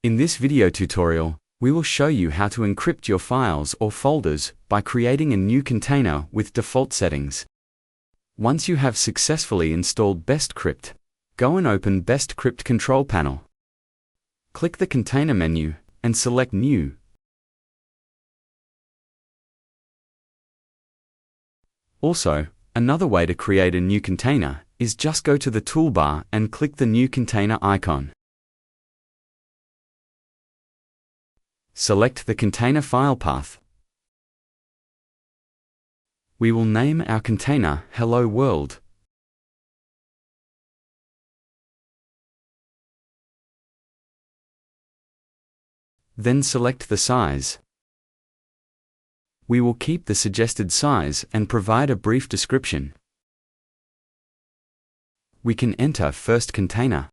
In this video tutorial, we will show you how to encrypt your files or folders by creating a new container with default settings. Once you have successfully installed BestCrypt, go and open BestCrypt control panel. Click the container menu and select New. Also, another way to create a new container is just go to the toolbar and click the new container icon. Select the container file path. We will name our container Hello World. Then select the size. We will keep the suggested size and provide a brief description. We can enter first container.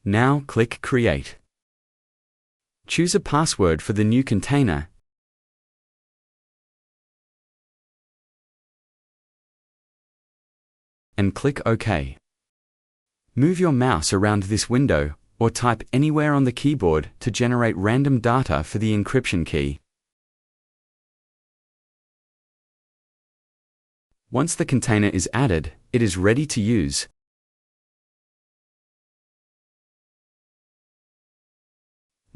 Now click Create. Choose a password for the new container and click OK. Move your mouse around this window or type anywhere on the keyboard to generate random data for the encryption key. Once the container is added, it is ready to use.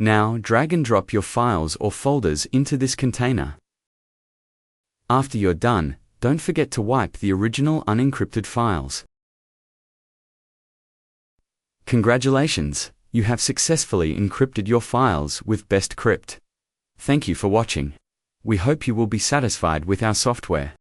Now drag and drop your files or folders into this container. After you're done, don't forget to wipe the original unencrypted files. Congratulations, you have successfully encrypted your files with BestCrypt. Thank you for watching. We hope you will be satisfied with our software.